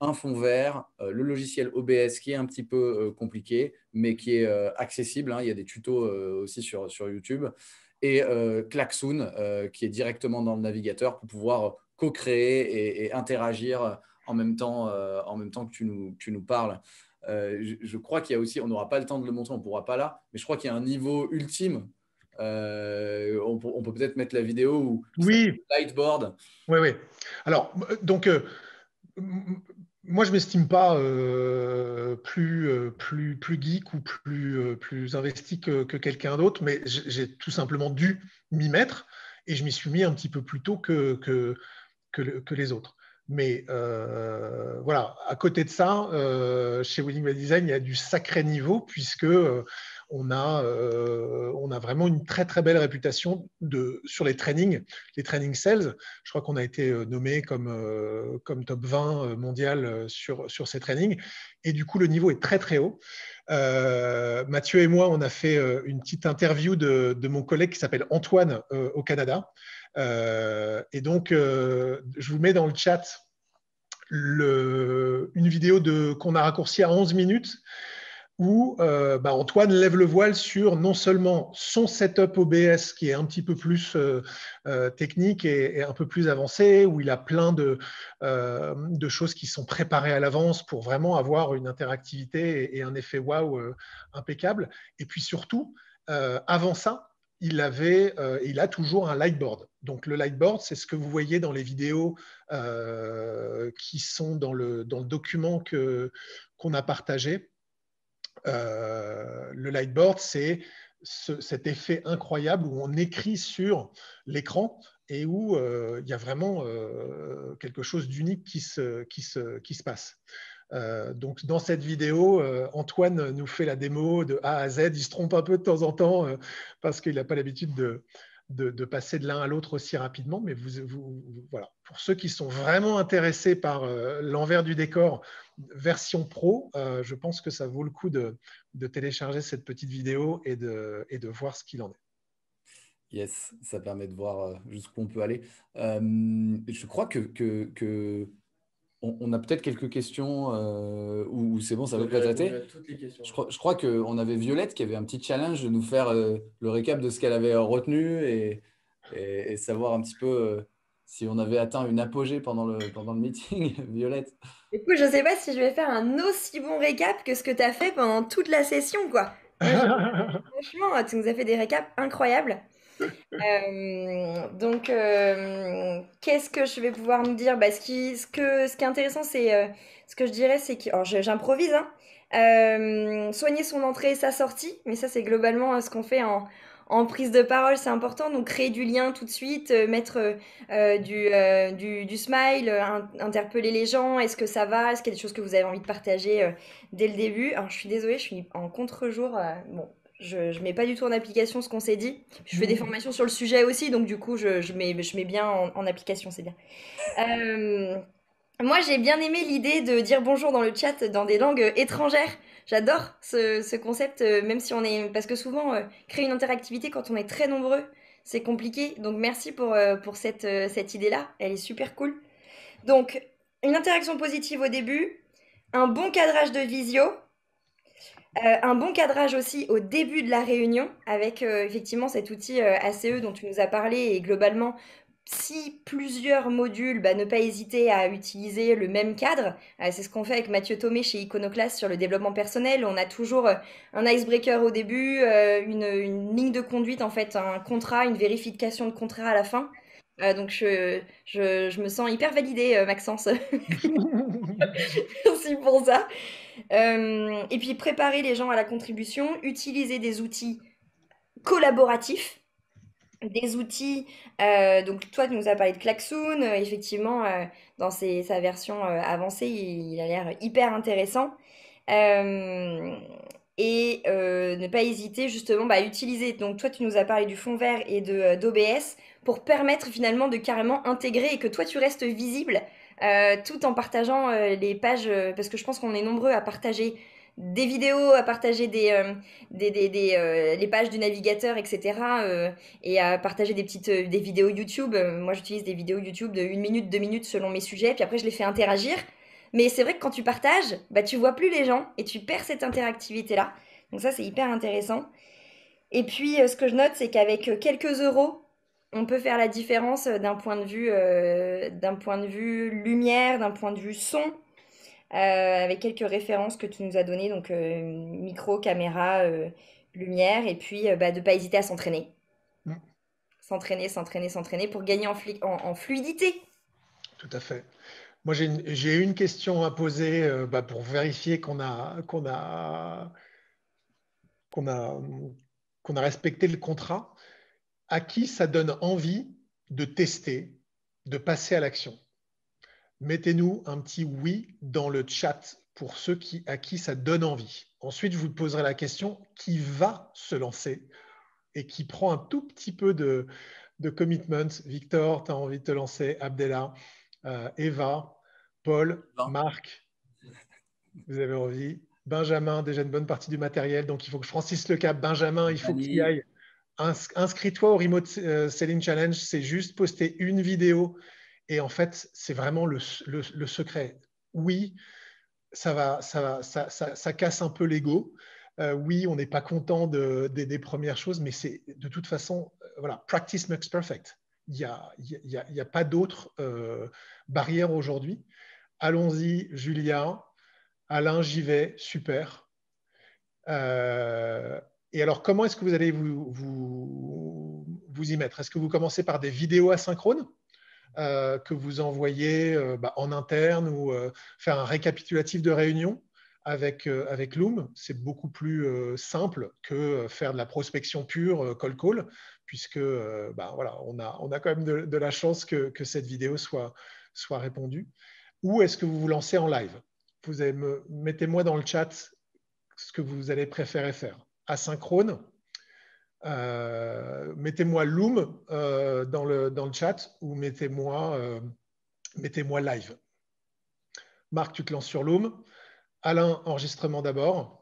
un fond vert, le logiciel OBS qui est un petit peu compliqué, mais qui est accessible. Hein. Il y a des tutos aussi sur YouTube. Et Klaxoon, qui est directement dans le navigateur pour pouvoir co-créer et interagir en même temps que tu nous parles. Je crois qu'il y a aussi, on n'aura pas le temps de le montrer, on ne pourra pas là, mais je crois qu'il y a un niveau ultime. On peut peut-être mettre la vidéo où Oui, Lightboard. oui, oui. Alors, donc, moi, je ne m'estime pas plus geek ou plus investi que quelqu'un d'autre, mais j'ai tout simplement dû m'y mettre et je m'y suis mis un petit peu plus tôt que les autres. Mais voilà, à côté de ça, chez Winning by Design, il y a du sacré niveau puisque on a vraiment une très très belle réputation sur les training sales. Je crois qu'on a été nommé comme top 20 mondial sur ces trainings. Et du coup, le niveau est très très haut. Mathieu et moi, on a fait une petite interview de mon collègue qui s'appelle Antoine au Canada. Et donc, je vous mets dans le chat une vidéo qu'on a raccourcie à 11 minutes où Antoine lève le voile sur non seulement son setup OBS qui est un petit peu plus technique et un peu plus avancé, où il a plein de choses qui sont préparées à l'avance pour vraiment avoir une interactivité et un effet waouh impeccable. Et puis surtout, avant ça, il a toujours un lightboard. Donc le lightboard, c'est ce que vous voyez dans les vidéos qui sont dans le document qu'on a partagé. Le lightboard, c'est cet effet incroyable où on écrit sur l'écran et où il y a vraiment quelque chose d'unique qui se passe. Donc, dans cette vidéo, Antoine nous fait la démo de A à Z. Il se trompe un peu de temps en temps parce qu'il n'a pas l'habitude de passer de l'un à l'autre aussi rapidement. Mais voilà. Pour ceux qui sont vraiment intéressés par l'envers du décor, version pro, je pense que ça vaut le coup de télécharger cette petite vidéo et de voir ce qu'il en est. Yes, ça permet de voir jusqu'où on peut aller. Je crois que on a peut-être quelques questions où c'est bon, ça va pas tâter. Je crois qu'on avait Violette qui avait un petit challenge de nous faire le récap de ce qu'elle avait retenu et savoir un petit peu si on avait atteint une apogée pendant le meeting. Violette. Du coup, je sais pas si je vais faire un aussi bon récap que ce que tu as fait pendant toute la session, quoi. Moi, franchement, tu nous as fait des récaps incroyables. Qu'est-ce que je vais pouvoir me dire? Bah, ce qui est intéressant, c'est ce que je dirais, c'est que, alors, j'improvise, hein. Soigner son entrée et sa sortie, mais ça, c'est globalement ce qu'on fait en prise de parole, c'est important. Donc, créer du lien tout de suite, mettre du smile, interpeller les gens. Est-ce que ça va? Est-ce qu'il y a des choses que vous avez envie de partager dès le début? Alors, je suis désolée, je suis en contre-jour. Bon, je mets pas du tout en application ce qu'on s'est dit. Je fais des formations sur le sujet aussi, donc du coup, je mets bien en application, c'est bien. Moi, j'ai bien aimé l'idée de dire bonjour dans le chat dans des langues étrangères. J'adore ce concept, même si on est... Parce que souvent, créer une interactivité quand on est très nombreux, c'est compliqué. Donc, merci pour cette idée-là. Elle est super cool. Donc, une interaction positive au début, un bon cadrage de visio, un bon cadrage aussi au début de la réunion avec effectivement cet outil ACE dont tu nous as parlé et globalement, si plusieurs modules, bah, ne pas hésiter à utiliser le même cadre. C'est ce qu'on fait avec Mathieu Thomé chez Iconoclast sur le développement personnel. On a toujours un icebreaker au début, une ligne de conduite, en fait, un contrat, une vérification de contrat à la fin. Donc je me sens hyper validée, Maxence. Merci pour ça. Et puis préparer les gens à la contribution, utiliser des outils collaboratifs, des outils. Donc toi, tu nous as parlé de Klaxoon. Effectivement, dans sa version avancée, il a l'air hyper intéressant. Euh, ne pas hésiter justement à utiliser. Donc toi, tu nous as parlé du fond vert et d'OBS pour permettre finalement de carrément intégrer et que toi, tu restes visible tout en partageant les pages, parce que je pense qu'on est nombreux à partager des vidéos, à partager les pages du navigateur, etc. Et à partager des vidéos YouTube. Moi, j'utilise des vidéos YouTube de 1 minute, 2 minutes selon mes sujets, puis après, je les fais interagir. Mais c'est vrai que quand tu partages, bah, tu vois plus les gens et tu perds cette interactivité-là. Donc ça, c'est hyper intéressant. Et puis, ce que je note, c'est qu'avec quelques euros, on peut faire la différence d'un point de vue lumière, d'un point de vue son, avec quelques références que tu nous as données, donc micro, caméra, lumière, et puis de ne pas hésiter à s'entraîner. S'entraîner pour gagner en fluidité. Tout à fait. Moi, j'ai une question à poser pour vérifier qu'on a respecté le contrat. À qui ça donne envie de tester, de passer à l'action? Mettez-nous un petit oui dans le chat pour ceux à qui ça donne envie. Ensuite, je vous poserai la question qui va se lancer et qui prend un tout petit peu de commitment. Victor, tu as envie de te lancer? Abdella, Eva, Paul, Marc, vous avez envie? Benjamin, déjà une bonne partie du matériel, donc il faut que Francis Le Cap, Benjamin, il faut qu'il y aille. Inscris-toi au Remote Selling Challenge, c'est juste poster une vidéo et en fait, c'est vraiment le secret. Oui, ça casse un peu l'ego. Oui, on n'est pas content des premières choses, mais c'est de toute façon, voilà, practice makes perfect. Il n'y a pas d'autre barrière aujourd'hui. Allons-y, Julia. Alain, j'y vais, super. Et alors, comment est-ce que vous allez vous y mettre? Est-ce que vous commencez par des vidéos asynchrones que vous envoyez en interne ou faire un récapitulatif de réunion avec Loom? C'est beaucoup plus simple que faire de la prospection pure, cold call, puisque voilà, on a quand même de la chance que cette vidéo soit répondue. Ou est-ce que vous vous lancez en live? Mettez-moi dans le chat ce que vous allez préférer faire. Asynchrone, Mettez-moi Loom dans le chat ou mettez-moi live. Marc, tu te lances sur Loom. Alain, enregistrement d'abord.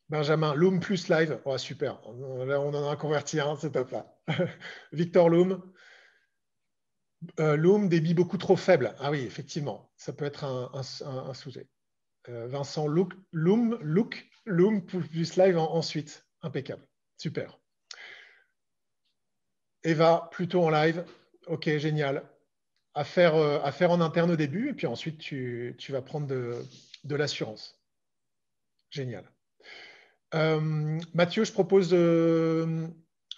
Benjamin, Loom plus live. Oh, super. Là, on en a converti un, c'est top là. Victor, Loom. Loom, débit beaucoup trop faible. Ah oui, effectivement, ça peut être un sujet. Vincent, Loom plus live ensuite. Impeccable. Super. Eva, plutôt en live. Ok, génial. À faire en interne au début, et puis ensuite, tu vas prendre de l'assurance. Génial. Mathieu, je propose de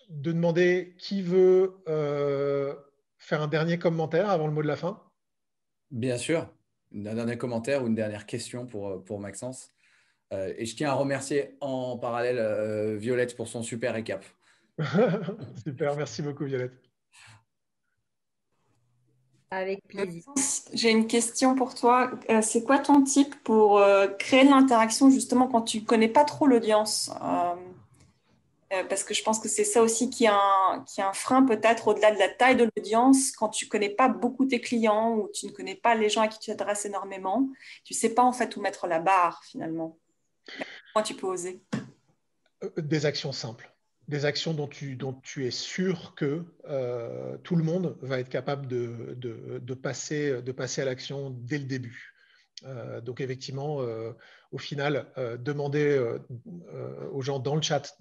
demander qui veut faire un dernier commentaire avant le mot de la fin. Bien sûr, un dernier commentaire ou une dernière question pour Maxence. Et je tiens à remercier en parallèle Violette pour son super récap. Super, merci beaucoup Violette. Avec plaisir. J'ai une question pour toi. C'est quoi ton type pour créer de l'interaction justement quand tu ne connais pas trop l'audience? Parce que je pense que c'est ça aussi qui est un frein peut-être au-delà de la taille de l'audience. Quand tu ne connais pas beaucoup tes clients ou tu ne connais pas les gens à qui tu t'adresses énormément, tu ne sais pas en fait où mettre la barre finalement. Comment tu peux oser? Des actions simples. Des actions dont tu es sûr que tout le monde va être capable de passer à l'action dès le début. Donc effectivement, au final, demander aux gens dans le chat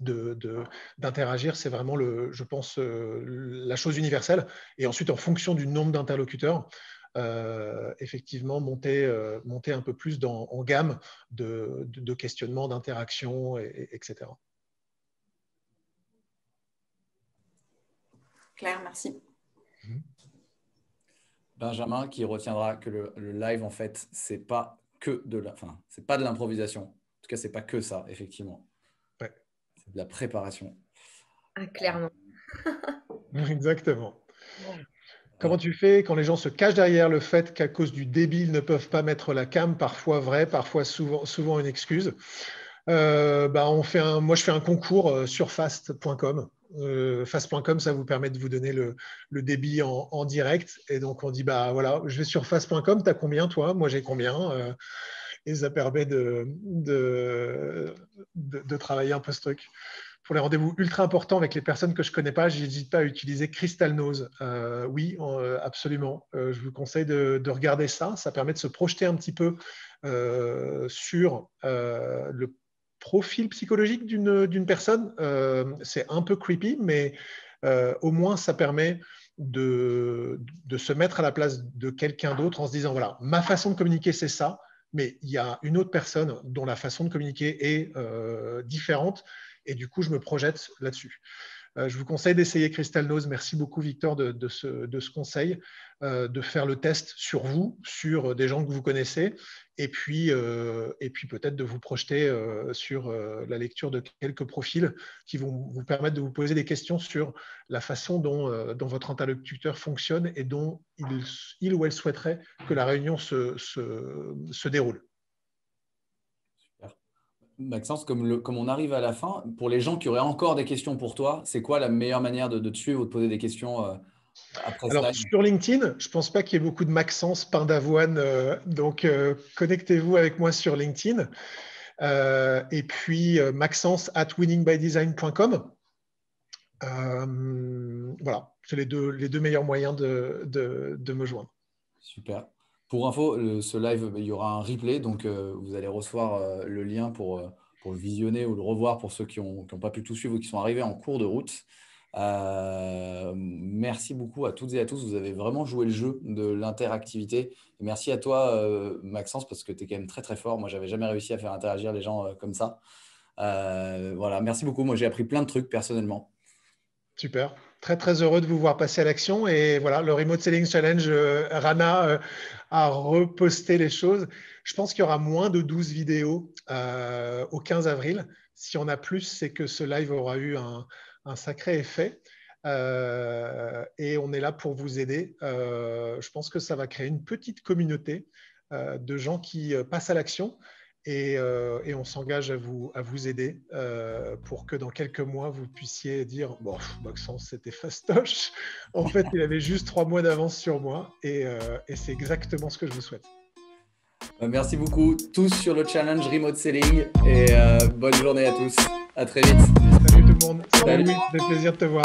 d'interagir, c'est vraiment, je pense, la chose universelle. Et ensuite, en fonction du nombre d'interlocuteurs, effectivement, monter un peu plus en gamme de questionnement, d'interaction, etc. Claire, merci. Benjamin qui retiendra que le live, en fait, c'est pas que c'est pas de l'improvisation. En tout cas, c'est pas que ça, effectivement. Ouais. C'est de la préparation. Ah, clairement. Exactement. Comment tu fais quand les gens se cachent derrière le fait qu'à cause du débit, ils ne peuvent pas mettre la cam, parfois vrai, parfois souvent une excuse. Moi, je fais un concours sur fast.com. Fast.com, ça vous permet de vous donner le débit en direct. Et donc, on dit, bah voilà, je vais sur fast.com, tu as combien toi? Moi, j'ai combien? Et ça permet de travailler un peu ce truc. Pour les rendez-vous ultra importants avec les personnes que je ne connais pas, je n'hésite pas à utiliser Crystal Nose. Oui, absolument. Je vous conseille de regarder ça. Ça permet de se projeter un petit peu sur le profil psychologique d'une personne. C'est un peu creepy, mais au moins, ça permet de se mettre à la place de quelqu'un d'autre en se disant, voilà, ma façon de communiquer, c'est ça, mais il y a une autre personne dont la façon de communiquer est différente. Et du coup, je me projette là-dessus. Je vous conseille d'essayer Crystal Nose. Merci beaucoup, Victor, de ce conseil, de faire le test sur vous, sur des gens que vous connaissez, et puis peut-être de vous projeter sur la lecture de quelques profils qui vont vous permettre de vous poser des questions sur la façon dont votre interlocuteur fonctionne et dont il ou elle souhaiterait que la réunion se déroule. Maxence, comme on arrive à la fin, pour les gens qui auraient encore des questions pour toi, c'est quoi la meilleure manière de te suivre ou de poser des questions après ce Alors, live? sur LinkedIn, je ne pense pas qu'il y ait beaucoup de Maxence pain d'avoine, donc connectez-vous avec moi sur LinkedIn. Et puis, maxence@winningbydesign.com. Voilà, c'est les deux meilleurs moyens de me joindre. Super. Pour info, ce live, il y aura un replay, donc vous allez recevoir le lien pour le visionner ou le revoir pour ceux qui n'ont pas pu tout suivre ou qui sont arrivés en cours de route. Merci beaucoup à toutes et à tous. Vous avez vraiment joué le jeu de l'interactivité. Et merci à toi, Maxence, parce que tu es quand même très très fort. Moi, j'avais jamais réussi à faire interagir les gens comme ça. Voilà, merci beaucoup. Moi, j'ai appris plein de trucs personnellement. Super. Très, très heureux de vous voir passer à l'action. Et voilà, le Remote Selling Challenge, Rana a reposté les choses. Je pense qu'il y aura moins de 12 vidéos au 15 avril. Si on a plus, c'est que ce live aura eu un sacré effet. Et on est là pour vous aider. Je pense que ça va créer une petite communauté de gens qui passent à l'action Et on s'engage à vous aider pour que dans quelques mois, vous puissiez dire « Bon, Maxence, c'était fastoche. En fait, il avait juste 3 mois d'avance sur moi. » Et c'est exactement ce que je vous souhaite. Merci beaucoup tous sur le challenge Remote Selling et bonne journée à tous. À très vite. Salut tout le monde. Salut. Louis, c'était plaisir de te voir.